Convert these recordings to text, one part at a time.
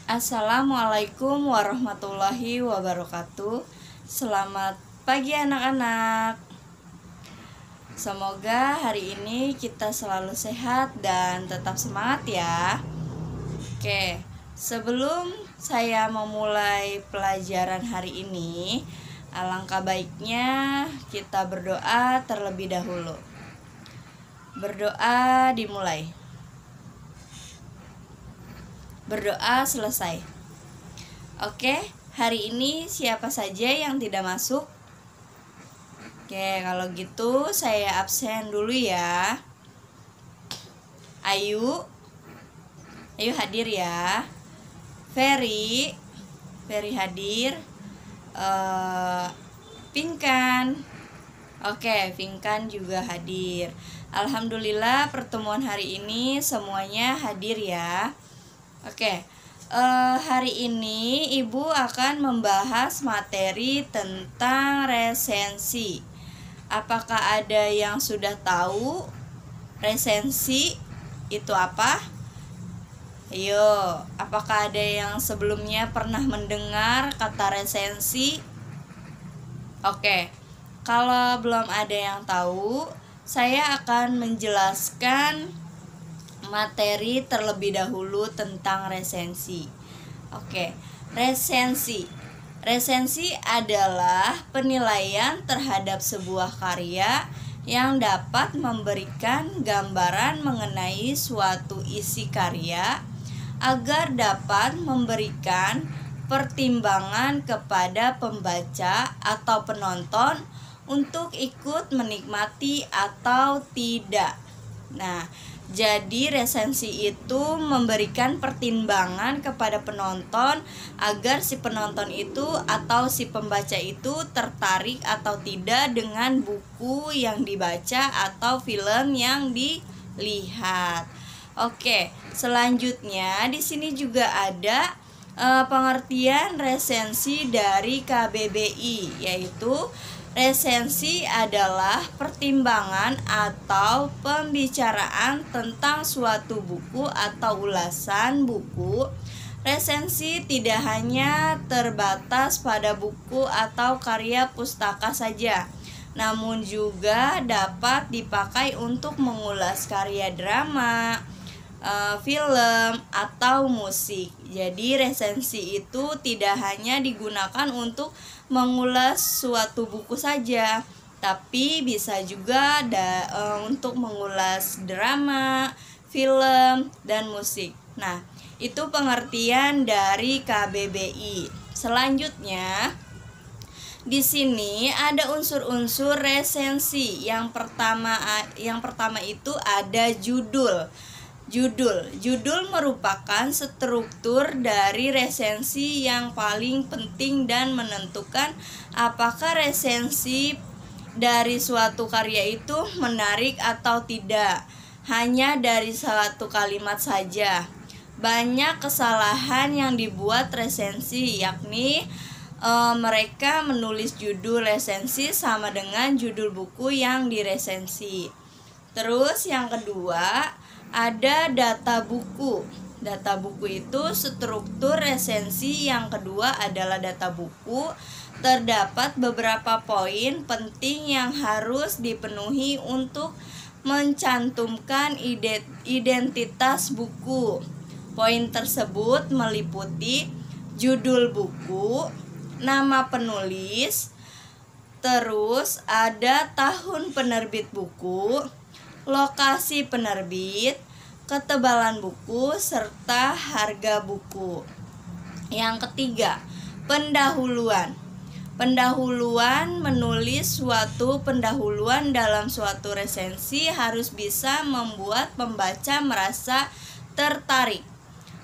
Assalamualaikum warahmatullahi wabarakatuh. Selamat pagi anak-anak. Semoga hari ini kita selalu sehat dan tetap semangat ya. Oke, sebelum saya memulai pelajaran hari ini, alangkah baiknya kita berdoa terlebih dahulu. Berdoa dimulai. Berdoa selesai. Oke, hari ini siapa saja yang tidak masuk? Oke, kalau gitu saya absen dulu ya. Ayu hadir ya. Ferry hadir. Pinkan. Oke, Pinkan juga hadir. Alhamdulillah pertemuan hari ini semuanya hadir ya. Oke, hari ini Ibu akan membahas materi tentang resensi. Apakah ada yang sudah tahu resensi itu apa? Ayo, apakah ada yang sebelumnya pernah mendengar kata resensi? Oke, kalau belum ada yang tahu, saya akan menjelaskan materi terlebih dahulu tentang resensi. Oke, resensi. Resensi adalah penilaian terhadap sebuah karya yang dapat memberikan gambaran mengenai suatu isi karya agar dapat memberikan pertimbangan kepada pembaca atau penonton untuk ikut menikmati atau tidak. Nah, jadi resensi itu memberikan pertimbangan kepada penonton agar si penonton itu atau si pembaca itu tertarik atau tidak dengan buku yang dibaca atau film yang dilihat. Oke, selanjutnya di sini juga ada pengertian resensi dari KBBI, yaitu resensi adalah pertimbangan atau pembicaraan tentang suatu buku atau ulasan buku. Resensi tidak hanya terbatas pada buku atau karya pustaka saja, namun juga dapat dipakai untuk mengulas karya drama, film, atau musik. Jadi resensi itu tidak hanya digunakan untuk mengulas suatu buku saja, tapi bisa juga untuk mengulas drama, film, dan musik. Nah, itu pengertian dari KBBI. Selanjutnya, di sini ada unsur-unsur resensi. Yang pertama itu ada judul. Judul merupakan struktur dari resensi yang paling penting dan menentukan apakah resensi dari suatu karya itu menarik atau tidak. Hanya dari satu kalimat saja. Banyak kesalahan yang dibuat resensi, yakni mereka menulis judul resensi sama dengan judul buku yang diresensi. Terus yang kedua, ada data buku. Data buku itu struktur resensi yang kedua adalah data buku. Terdapat beberapa poin penting yang harus dipenuhi untuk mencantumkan identitas buku. Poin tersebut meliputi judul buku, nama penulis, terus ada tahun penerbit buku, lokasi penerbit, ketebalan buku, serta harga buku. Yang ketiga, pendahuluan. Pendahuluan menulis suatu pendahuluan dalam suatu resensi harus bisa membuat pembaca merasa tertarik.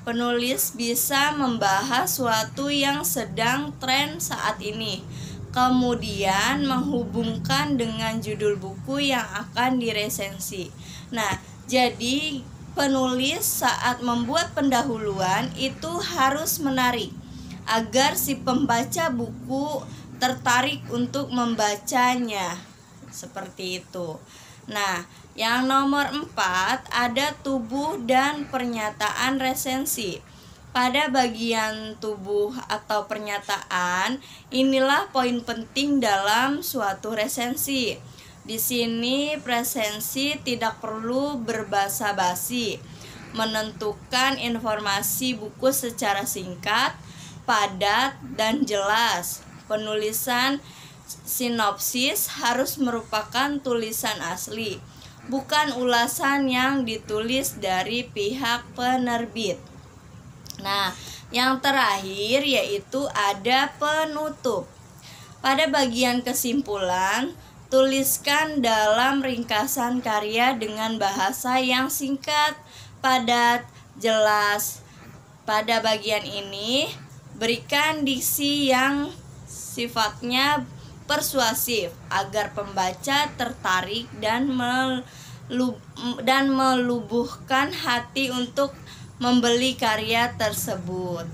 Penulis bisa membahas suatu yang sedang tren saat ini, kemudian menghubungkan dengan judul buku yang akan diresensi. Nah, jadi penulis saat membuat pendahuluan itu harus menarik agar si pembaca buku tertarik untuk membacanya. Seperti itu. Nah, yang nomor 4 ada tubuh dan pernyataan resensi. pada bagian tubuh atau pernyataan, inilah poin penting dalam suatu resensi. Di sini presensi tidak perlu berbasa-basi, menentukan informasi buku secara singkat, padat, dan jelas. Penulisan sinopsis harus merupakan tulisan asli, bukan ulasan yang ditulis dari pihak penerbit. Nah, yang terakhir yaitu ada penutup. Pada bagian kesimpulan, tuliskan dalam ringkasan karya dengan bahasa yang singkat, padat, jelas. Pada bagian ini, berikan diksi yang sifatnya persuasif agar pembaca tertarik dan melubuhkan hati untuk membeli karya tersebut.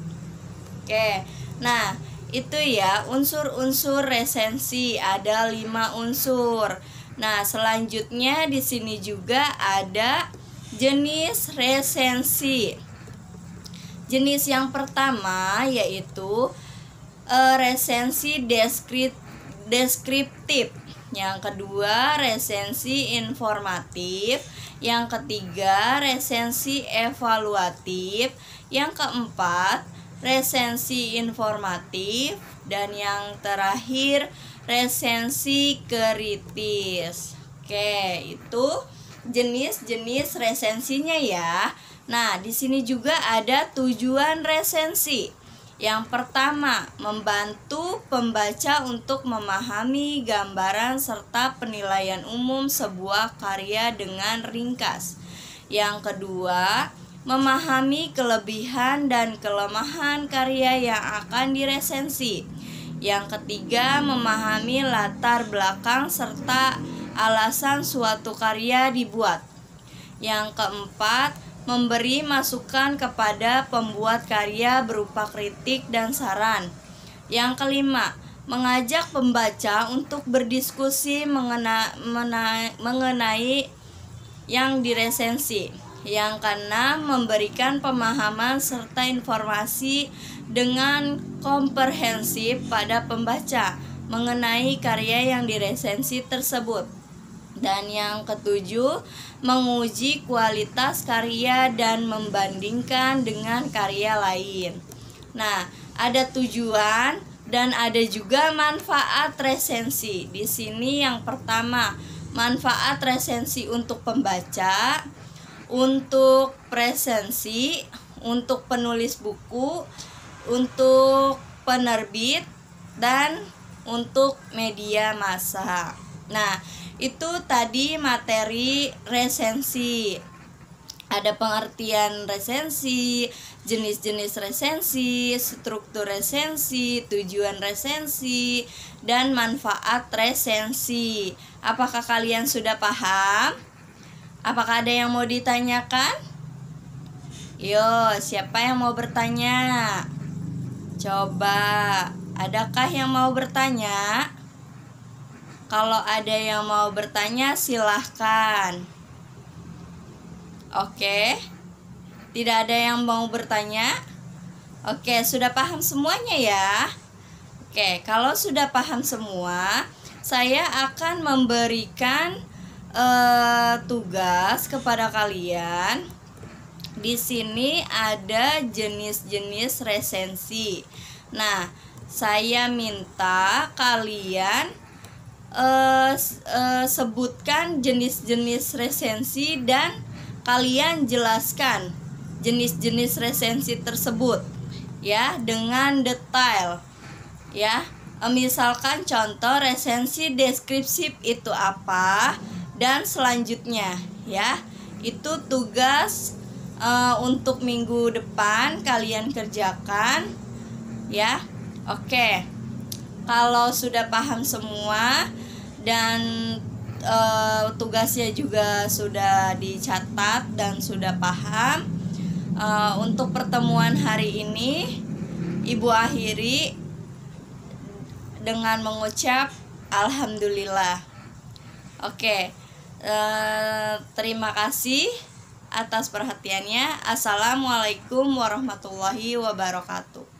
Oke, nah itu ya unsur-unsur resensi, ada 5 unsur. Nah selanjutnya di sini juga ada jenis resensi. Jenis yang pertama yaitu resensi deskriptif. Yang kedua resensi informatif. Yang ketiga resensi evaluatif. Yang keempat resensi informatif. Dan yang terakhir resensi kritis. Oke, itu jenis-jenis resensinya ya. Nah, di sini juga ada tujuan resensi. Yang pertama, membantu pembaca untuk memahami gambaran serta penilaian umum sebuah karya dengan ringkas. Yang kedua, memahami kelebihan dan kelemahan karya yang akan diresensi. Yang ketiga, memahami latar belakang serta alasan suatu karya dibuat. Yang keempat, memberi masukan kepada pembuat karya berupa kritik dan saran. Yang kelima, mengajak pembaca untuk berdiskusi mengenai yang diresensi. Yang keenam, memberikan pemahaman serta informasi dengan komprehensif pada pembaca mengenai karya yang diresensi tersebut. Dan yang ketujuh, menguji kualitas karya dan membandingkan dengan karya lain. Nah, ada tujuan dan ada juga manfaat resensi. Di sini yang pertama, manfaat resensi untuk pembaca, untuk presensi, untuk penulis buku, untuk penerbit, dan untuk media massa. Nah, itu tadi materi resensi. Ada pengertian resensi, jenis-jenis resensi, struktur resensi, tujuan resensi, dan manfaat resensi. Apakah kalian sudah paham? Apakah ada yang mau ditanyakan? Yo, siapa yang mau bertanya? Coba, adakah yang mau bertanya? Kalau ada yang mau bertanya, silahkan. Oke, tidak ada yang mau bertanya? Oke, sudah paham semuanya ya? Oke, kalau sudah paham semua, saya akan memberikan tugas kepada kalian. Di sini ada jenis-jenis resensi. Nah, saya minta kalian sebutkan jenis-jenis resensi dan kalian jelaskan jenis-jenis resensi tersebut ya dengan detail ya. Misalkan contoh resensi deskriptif itu apa dan selanjutnya ya. Itu tugas untuk minggu depan kalian kerjakan ya. Oke. Kalau sudah paham semua dan tugasnya juga sudah dicatat dan sudah paham, untuk pertemuan hari ini Ibu akhiri dengan mengucap alhamdulillah. Oke, terima kasih atas perhatiannya. Assalamualaikum warahmatullahi wabarakatuh.